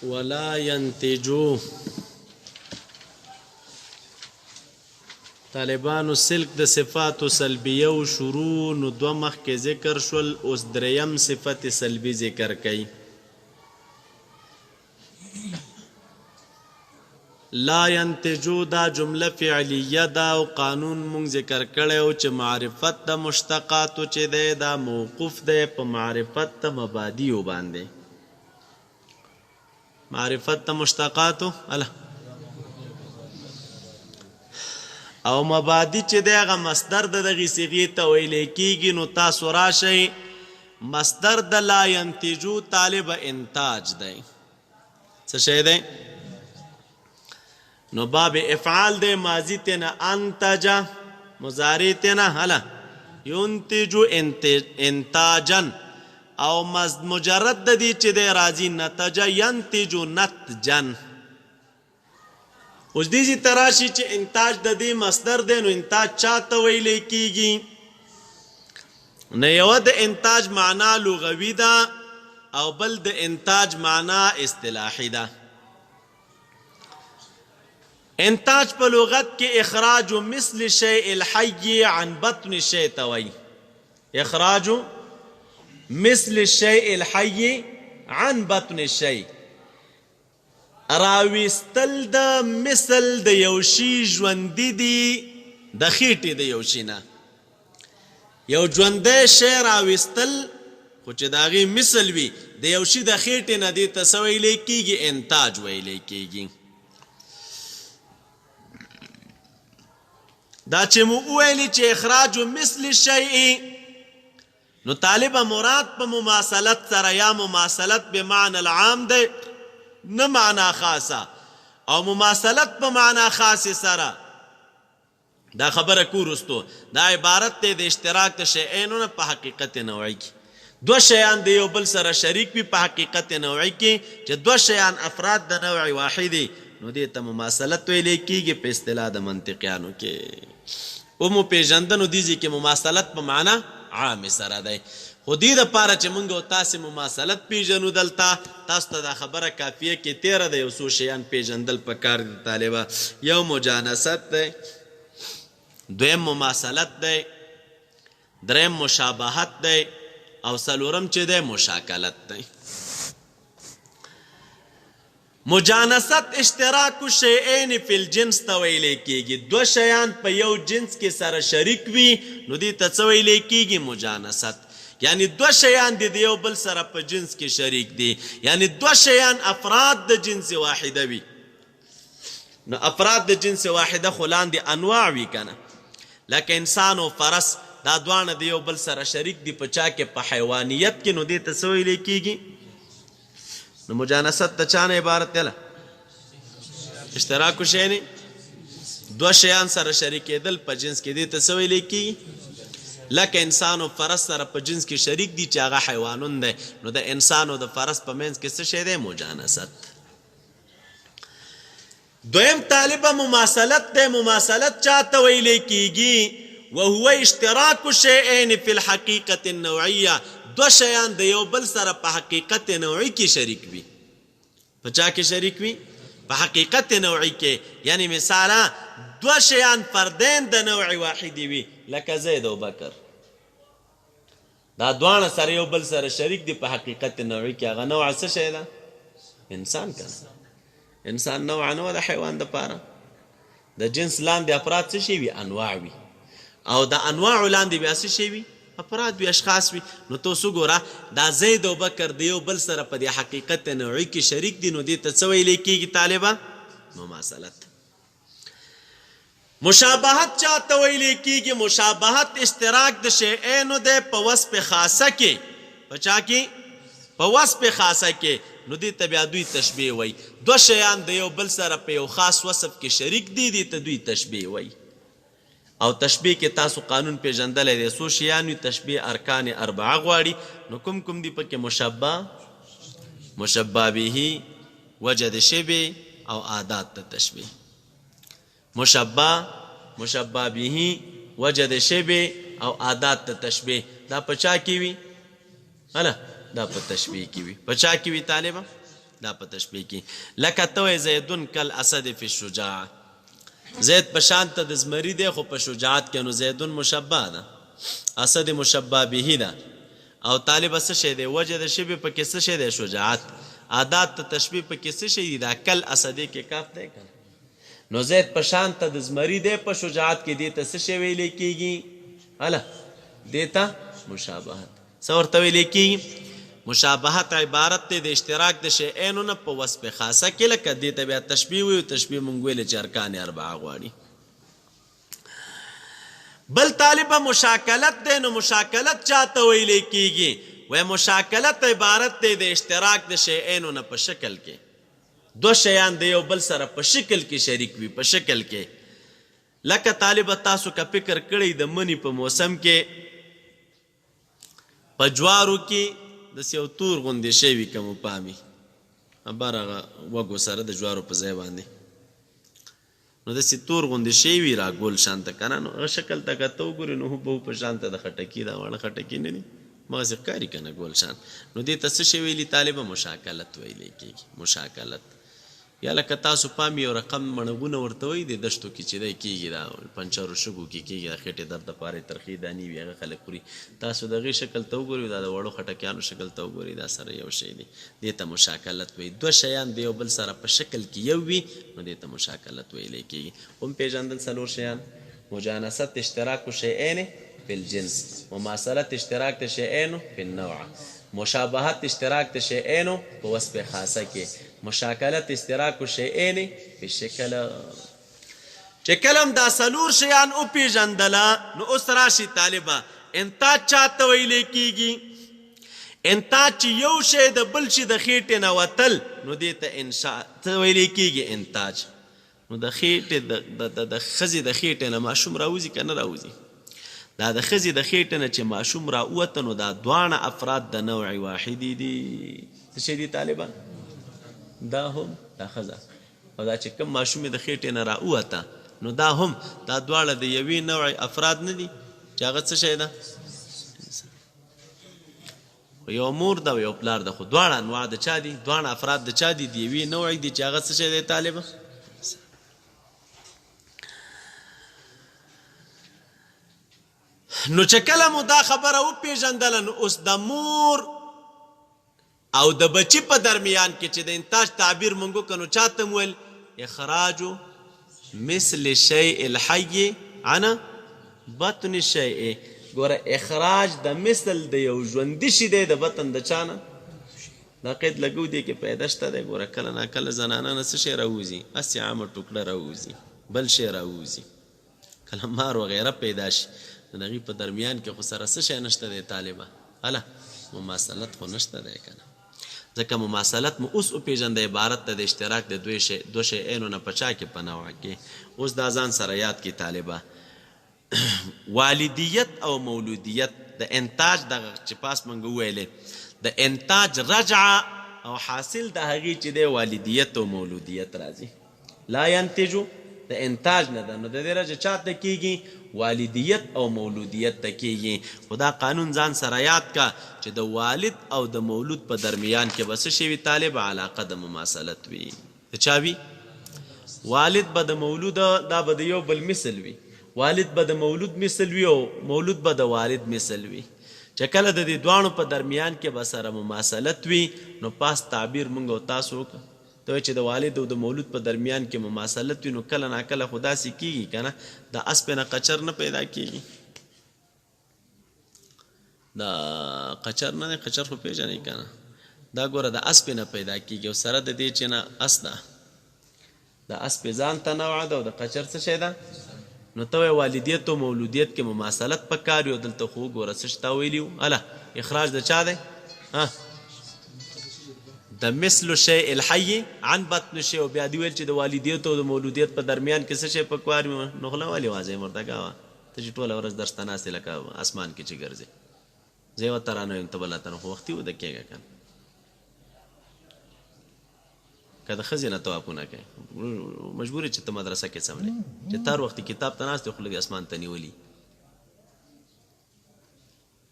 ولا ينتجو. طالبانو سلک د صفات سلبیه و شروع نو دو مخ کې ذکر شول، اوس دریم صفت سلبی ذکر کړي. لا ينتجو دا جمله فعلیه دا او قانون مونږ ذکر کړی چې معرفت د مشتقاتو چې دی دا موقوف دی په معرفت د مبادیو باندې. معرفت د مشتقاتو او مبادی چې دی هغه مصدر د دغې صیغې ته ویلی کېږي. نو تاسو راشئ، مصدر د لا ينتجو طالب انتاج دی. څه شی دی؟ نو باب افعال دے، ماضی تینا انتجا، مضارع تینا ينتجو انتاجن، او مجرد دی چی دے راضی نتجا ينتجو نتجن. اوس دیزی تراشی چی انتاج د دی مصدر دے، نو انتاج چاہتا ویلے کیگی. نو یو د انتاج معنا لغوی دا او بل د انتاج معنا اصطلاحی دا. انتاج په لغت کې اخراج مثل الشيء الحي عن بطن الشيء توي. اخراج مثل الشيء الحي عن بطن الشيء، راويستل د مثل د یو شي ژوندي دي د خېټې د یو شي نه. یو ژوندی شی راویستل خو چې د هغې مثل وي د یو شي د خېټې نه دې ته څه ویلی کېږي؟ انتاج ویلی کېږي. دا چې مو وویلي چې اخراج مثل الشیء، نو طالبه مراد په مماثلت سره یا مماثلت بمعنى العام دی، نه معنا خاصه، او مماثلت په معنا خاص سره دا خبره کورستو دا عبارت دی د اشتراک د شیئینو نه په حقیقت نوعی کې. دو شیان د یو بل سره شریک وي په حقیقت نوعی کې، چې دو شیان افراد د نوع واحدي، نو دې ته مماثلت ویلی کېږي په اصطلاح د منطقیانو کې. او مو پیژندنو دیزي کې مماثلت په معنا عام سره دی. خو دې دپاره چې موږ او تاسې مماثلت پیژنو دلته تاسو ته دا خبره کافیه کې تیره ده. یو څو شیان پیژندل پکار دي طالبه. یو مجانست دی، دویم مماثلت دی، دریم مشابهت دی، او څلورم چې دی مشاکلت دی. مجانست اشتراک الشیئین فی الجنس ته ویلی کېږي. دو شیان په یو جنس کې سره شریک وي نو دې ته څه ویلی کېږي؟ مجانست. یعنی دو شیان د یو بل سره په جنس کې شریک دي، یعنی دو شیان افراد د جنس واحده وي. نو افراد د جنس واحده خو لاندې انواع وي که نه، لکه انسان او فرس دا دواړه د یو بل سره شریک دي په چا کې؟ په حیوانیت کې. نو دې ته څه ویلی کېږي؟ نو مجانست ته چا نه عبارت دی؟ اشتراک الشیئین، دو شیان سره شریکېدل په جنس کې، دې ته څه ویلی کېږي؟ لکه انسان او فرس سره په جنس کې شریک دي چې هغه حیوانون دی، نو د انسان او د فرس په منځ کې څه شی دی؟ مجانست. دویم طالبه مماثلت دی. مماثلت چاته ویلی کېږي؟ وهو اشتراک الشیئین فی الحقیقة النوعیه. دو شیان د یو بل سره په حقیقت نوعی کې شریک وي. په چا کې شریک وي؟ په حقیقت نوعی کې. یعنی مثالا دو شیان فردین د نوع واحدی وي، لکه زید او بکر. دا دواړه سره یو بل سره شریک دي په حقیقت نوعی کې. هغه نوع څه شی ده؟ انسان کنه. انسان نوع نه د حیوان دپاره. د جنس لاندې افراد څه شي وي؟ انواع وي. او د انواعو لاندې بیا څه شي وي؟ افراد وي، اشخاص وي. نو تاسو ګوره دا زید او بکر د یو بل سره په دې حقیقت نوعی کې شریک دي، نو دې ته څه ویلی کېږي طالبه؟ مماثلت. مشابهت چاته ویلی کېږي؟ مشابهت اشتراک د شیئینو دی په وصف خاصه کې. په چا کې؟ په وصف خاصه کې. نو دې ته بیا دوی تشبیه وایي. دو شیان د یو بل سره په یو خاص وصف کې شریک دي، دې ته دوی تشبیه وایي. او تشبیه کې تاسو قانون پیژندلی دی. څو شیان وي؟ تشبیه ارکان اربعه غواړي. نو کوم کوم دي پکې؟ مشبه، مشبه به، وجد شبه او عادات ته تشبیه. مشبه، مشبه به، وجد شبه او عادات ته تشبیه. دا په چا کې وي؟ دا په تشبیه کې وي. په چا کې وي طالبه؟ دا په تشبیه کې لکه ته وایې زیدون کالاسد فی الشجاع زید په شان ته د زمري دی خو په شجاعت کې نو زیدون مشبه ده اسد مشبه به ده او طالب څه شی دی وجه د شبه په کې څه شی دی شجاعت عادات ته تشبیه په کې څه شی دی دا کل اسدی کې کاف دی کنه نو زید په شان ته د زمري دی په شجاعت کې دی ته څه شی ویل کېږي هله دیتا مشابهت څه ورته ویل کېږي مشابهت عبارت دی د اشتراک د شیئینو نه په وصف خاصه کې لکه دې ته بیا تشبیه وي تشبیه مونږ ویلې چې ارکان اربعه غواړي بل طالبه مشاکلت دی نو مشاکلت چاته ویلې کېږي وای مشاکلت عبارت دی د اشتراک د شیئینو نه په شکل کې دو شیان د یو بل سره په شکل کې شریک وي په شکل کې لکه طالبه تاسو که فکر کړئ د منی په موسم کې په جوارو کې داسې یو تور غوندې شی وي که مو پامي بار هغه وږو سره د جوارو په ځای باندې نو داسې تور غوندې شی وي را ګول شانته که نه نو هغه شکل ته که ته وګورې نو هو په شانته د خټکي دا واړه خټکي نه دي مغزې ښکاري که نه ګول شان نو دې ته څه شی ویلي طالبه مشاکلت ویلی کېږي مشاکلت یا لکه تاسو پام یو رقم مڼغونه ورته وایي د دشتو کې چې دی کېږي دا پنچرو شګو کې کېږي د خېټې درد دپاره ترخې دانې وي هغه خلک خوري تاسو د هغې شکل ته وګورئ دا د وړو خټکیانو شکل ته وګورئ دا سره یو شی دی دې ته مشاکلت وایي دوه شیان د یو بل سره په شکل کې یو وي نو دې ته مشاکلت ویلی کېږي هم پېژندل څلور شیان مجانست اشتراک شیئین فی الجنس مماثلت اشتراک د شیئینو فی النوع مشابهت اشتراک د شیئینو په وصف خاصه کې مشاکلت اشتراک شیئین په شکل چې کلم دا څلور شیان وپېژندله نو اوس راشي طالبه انتاج چاته ویلی کېږي انتاج چې یو شی د بل شي د خېټې نه وتل نو دې ته انشاء ته ویلی کېږي انتاج نو د خېټې د ښځې د خېټې نه ماشوم راوځي که نه راوځي دا د ښځې د خېټې نه چې ماشوم راووته نو دا دواړه افراد د نوع واحدي دي څه شی دي طالبان دا هم دا ښځه او دا چې کوم ماشوم د خېټې نه راووته نو دا هم دا دواړه د یوې نوع افراد نه دي چې هغه څه شی ده یو مور ده او یو پلار ده خو دواړه انواع د چا دي دواړه افراد د چا دي د یوې نوع دي چې هغه څه شی دی طالبه نو چې کله مو دا خبره وپېژندله نو اوس د مور او د بچی په درمیان کې چې د انتاج تعبیر مونږ وکړو نو چاته مو ویل اخراج مثل شیء الحی عن بطن الشیء ګوره اخراج د مثل د یو ژوندي شي دی د بطن د چا نه دا قید لګو دی کې پیدا شته دی ګوره کله ناکله زنانه نه څه شی راوځي هسې عامه ټوکړه راوځي بل شی راوځي کله مار وغیره پیدا شي د هغې په درمیان کې خو سره څه شی نشته دی طالبه هله مماثلت خو نشته دی که نه ځکه مماثلت مو اوس وپېژنده عبارت ته د اشتراک د دو شیئینو نه په چا کې په نوع کې اوس دا ځان سره یاد کړي طالبه والدیت او مولودیت د انتاج دغه چې پاس موږ وویلې د انتاج رجعه او حاصل د هغې چې دی والدیت او مولودیت راځي لا ینتجو د انتاج نه ده نو د دې رجع چاته کېږي والدیت او مولودیت ته کېږي خو دا قانون ځان سره یاد کا چې د والد او د مولود په درمیان کې به څه شی وي طالب علاقه د مماثلت وي د چا وي والد به د مولود دا به د یو بل مثل وي والد به د مولود مثل وي او مولود به د والد مثل وي چې کله د دې دواړو په درمیان کې به سره مماثلت وي نو پاس تعبیر موږ او تاسو وکړو ته چې د والد او د مولود په درمیان کې مماثلت وي نو کله ناکله خو داسې کېږي که نه د اسپې نه قچر نه پیدا کېږي د قچر نه دی قچر خو پېژنئ که نه دا ګوره د اسپې نه پیدا کېږي او سره د دې چې نه اس ده د اسپې ځان ته نوعه ده او د قچر څه شی ده نو ته وایې والدیت او مولودیت کې مماثلت پکار وي او دلته خو وګوره څه شتا ویلي وو هله اخراج د چا دی د مثل شیء الحی عن بطن شیء او بیا دې ویل چې د والدیت او د مولودیت په درمیان کې څه شی پکار وي نو خوله ولې واضح ورته کوه ته چې ټوله ورځ درس ته ناست یې لکه اسمان کې چې ګرځې زه یې ورته رانه یم ته بله ته نو خو وختي وده کېږه که که د ښځې نه توافونه کوي مجبور چې ته مدرسه کې څملې چې تار وختي کتاب ته ناست یې خوله دې اسمان ته نیولي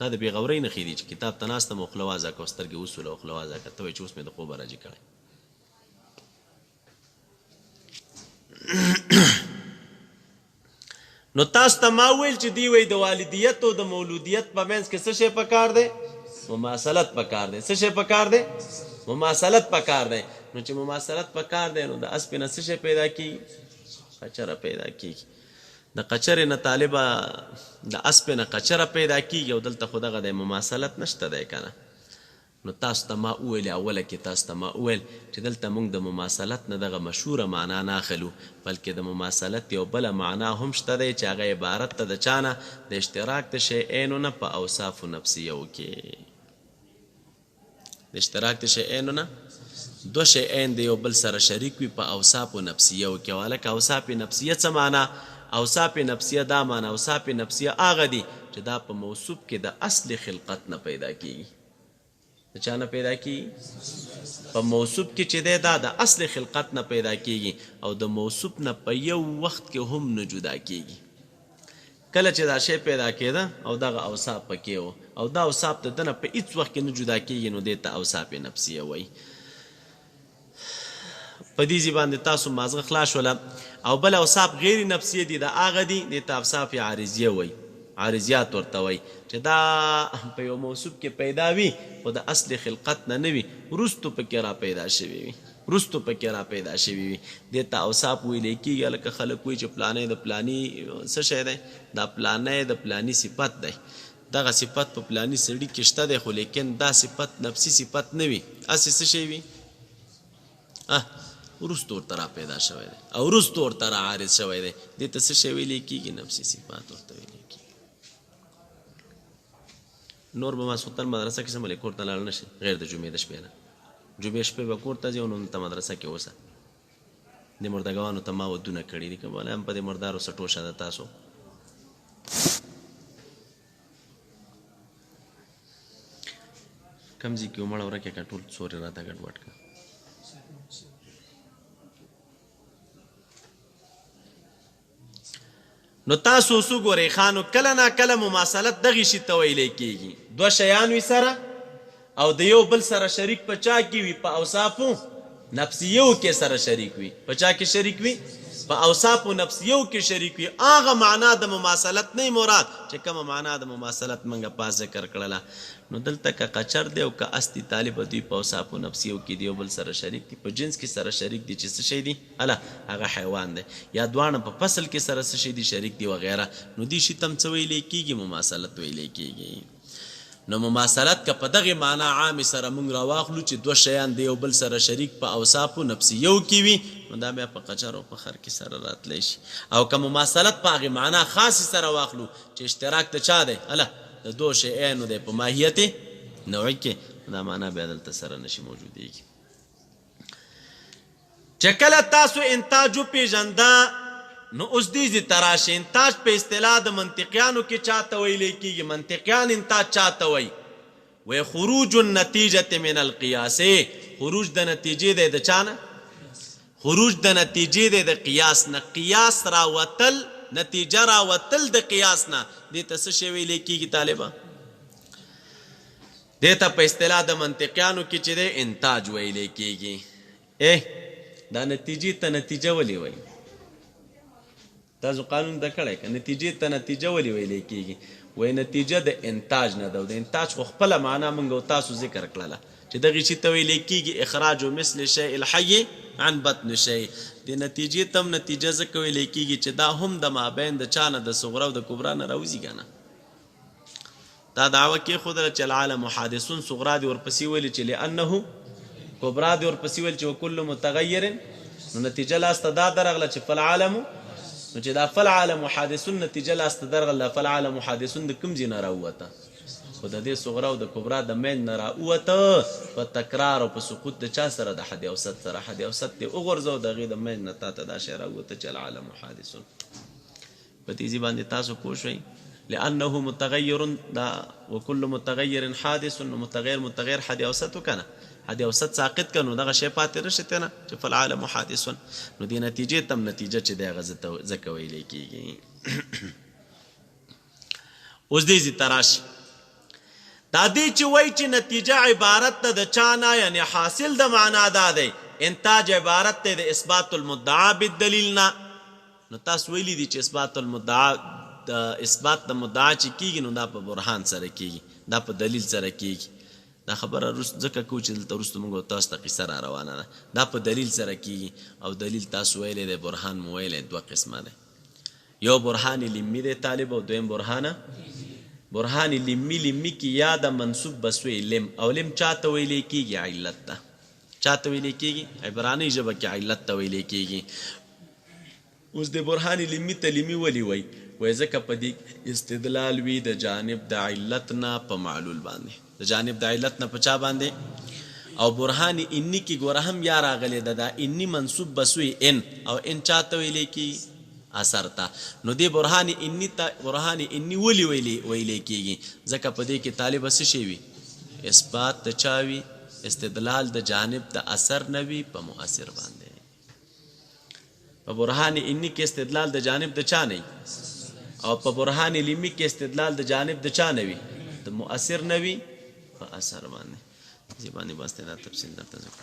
دا د بېغورۍ نښې دي چې کتاب ته ناسته م او خوله وازه کړه او سترګې وسوله او خوله وازه کړه ته وایې چې اوس مې د خوبه راجي کړی نو تاسو ته ما ویل چې دی وی د والدیت او د مولودیت په منځ کې څه شی پکار دی؟ مماثلت پکار دی. څه شی پکار دی؟ مماثلت پکار دی. نو چې مماثلت پکار دی نو د اسب نه څه شی پیدا کیږي؟ قچره پیدا کیږي. د قچرې نه طالبه د اسب نه قچره پیدا کیږي او دلته خو دغه د مماثلت نشته دی که نه. نو تاسو ته ما وویل اوله کې تاسو ته ما وویل چې دلته موږ د مماثلت نه دغه مشهوره معنا نه اخلو، بلکې د مماثلت یو بله معنا هم شته دی چې هغه عبارت ته د چا نه؟ د اشتراک د شیئینو نه په اوصافو نفسیو کې. د اشتراک د شیئینو نه دو شیئین د یو بل سره شریک وي په اوصافو نفسیو کې. هلکه اوصاف نفسیه څه معنا؟ اوصاف نفسیه دا معنا اوصاف نفسیه هغه دي چې دا په موصوف کې د اصل خلقت نه پیدا کیږي. د چا نه پیدا کیږي؟ په موصوف کې چې دی دا د اصل خلقت نه پیدا کیږي او د موصوف نه په یو وخت کې هم نه جدا کیږي. کله چې دا شی پیدا کېده او دغه اوصاف پکې و او دا اوصاف د ده نه په هېڅ وخت کې نه جدا کیږي نو دې ته اوصاف نفسیه وایي. په دې ځای باندې تاسو مازغه خلاص شوله. او بل اوصاف غیر نفسیه دي دا هغه دي دې ته اوصاف عارضیه وایي، عارضیات ورته وایي چې دا په یو موصوف کې پیدا وي خو د اصل خلقت نه نه وي، وروستو پکې را پیدا شوي وي، وروستو پکې را پیدا شوي وي. دې ته اوصاف ویلی کېږي. هلکه خلک وایي چې پلانی د پلاني څه شی دی؟ دا پلانی د پلاني صفت دی. دغه صفت په پلاني سړي کې شته دی خو لیکن دا صفت نفسي صفت نه وي، هسې څه شی وي؟ وروستو ورته را پیدا شوی دی او وروستو ورته را عارض شوی دی. دې ته څه شی ویلی کېږي؟ نفسي صفات ورته ویلی کېږي. نور به ماسخوتن مدرسه کې سملی کور ته لاړ نه شي غیر د جمعې د شپې نه. جمعې شپې به کور ته ځي او نو ته مدرسه کې اوسه. د مردګانو ته ما ودونه کړي دي که بله هم په دې مردارو څه ټوشه ده تاسو. کم ځای کې ومړه ورکې که ټول سورې راته ګډوډ کړه. نو تاسو اوس وګورئ خانو کله نا کله مماثلت دغې شي ته ویلی کېږي. دوه شیان وي سره او د یو بل سره شریک په چا کې وي؟ په اوصافو نفسیو کې سره شریک وي. په چا کې شریک وي؟ په اوصافو نفسیو کې شریک وي. هغه معنا د مماثلت نه مراد چې کومه معنا د مماثلت موږ پاس ذکر کړله. نو دلته که قچر دی او که استی طالب دوی په اوصافو نفسیو کې دی یو بل سره شریک دي، په جنس کې سره شریک دي چې څه شی دي؟ هغه حیوان دی. یا دواړه په فصل کې سره څه شی دي؟ شریک دي وغیره. نو دې شي ته هم څه ویلی کېږي؟ مماثلت ویلی کېږي. نو مماثلت که په دغې معنا عامې سره موږ راواخلو چې دوه شیان د یو بل سره شریک په اوصافو نفسیو کې وي نو دا بیا په قچر او په خر کې سره راتلی شي. او که مماثلت په هغې معنا خاصې سره واخلو چې اشتراک د چا دی؟ د دو شیانو دی په ماهیت نوعي کې، دا معنا بیا دلته سره نشي موجودېږي. چې کله تاسو انتاج وپېژنده نو اوس دې ځي ته راشي. انتاج په اصطلاح د منطقیانو کې چا ته ویلی کېږي؟ منطقیان انتاج چا ته وایي؟ وی خروج النتیجة من القیاس. خروج د نتیجې دی د چا نه؟ خروج د نتیجې دی د قیاس نه. قیاس راوتل، نتیجه راوتل د قیاس نه. دې ته څه شی ویلی کېږي طالبه؟ دې ته په اصطلاح د منطقیانو کې چې دی انتاج ویلی کېږي. دا نتیجې ته نتیجه ولې وایي؟ تاسو قانون ته کړی که نتیجې ته نتیجه ولې ویلی کېږي؟ وایي نتیجه د انتاج نه ده او د انتاج خو خپله معنا موږ او تاسو ذکر کړله چې دغې شي ته ویلی کېږي اخراج مثل شیء الحي عن بطن شیء. د نتیجې ته هم نتیجه ځکه ویلی کېږي چې دا هم د مابین د چا نه د صغرا او د کبرا نه راوځي که نه. دا دعوه کېښودله چې العالم حادثون، صغرا دې ورپسې ویلي چې لانه، کبرا دې ورپسې ویل چې وکل متغیر. نو نتیجه لاسته دا درغله چې فالعالم، نو چې دا فالعالم حادثون نتیجه لاسته درغله فالعالم حادثون د کوم ځای نه راووته؟ خو د دې صغرا او د کبرا د مین نه راووته په تکرار او په سقوط د چا سره؟ د حد اوسط سره. حد اوسط دې وغورځو د هغې د مین نه تا ته دا شی راووته چې العالم حادثون. په دې ځای باندې تاسو پوه شئ لانه متغیر دا وکل متغیر حادث. متغیر حد اوسط وکنه، حد اوسط ساقط کنو دغه شی پاتې نشي ته نه چې فالعالم حادث. نو دې نتیجې تم نتیجه چې دی هغه ځکه ویلی کېږي. اوس دې ځي ته راشي دا دې چې وایي چې نتیجه عبارت ده د چا نه، یعنې حاصل د معنا دا دی انتاج عبارت ته د اثبات المدعا بالدلیل نه. نو تاسو ویلی دي چې اثبات المدعا د اثبات د مدعا چې کیږي نو دا په برهان سره کیږي، دا په دلیل سره کیږي. دا خبره ځکه کوو چې دلته وروسته موږ تاسو ته قصه را روانه ده. دا په دلیل سره کیږي او دلیل تاسو ویلی دی، برهان مو ویلی دوه قسمه دی. یو برهان لمی دی طالب او دویم برهان لمی کی یا د منصوب بسوی لم، او لم چاته ویلی کیږي؟ علت ته. چاته ویلی کیږي؟ عبرانی ژبه کې علت ته ویلی کیږي. اوس د برهان لمی ته لمی ولی وای ځکه په دې استدلال وي د جانب د علت نه په معلول باندې، د جانب د علت نه په چا باندې. او برهان انی کی ګوره هم یا راغلی ده، دا انی منصوب بسوی ان، او ان چاته ویلی کی؟ اثر ته. نو دی برهان انی ولی ویلی کیږي ځکه په دې کې طالب څه شی وي؟ اثبات د چا وي؟ استدلال د جانب د اثر نه وي په مؤثر باندې. په برهان انی کې استدلال د جانب د چا نه، او په برهان لمی کې استدلال د جانب د چا نه وي؟ د مؤثر نه وي په اثر باندې. دې باندې بس دا تفصیل درته ذکر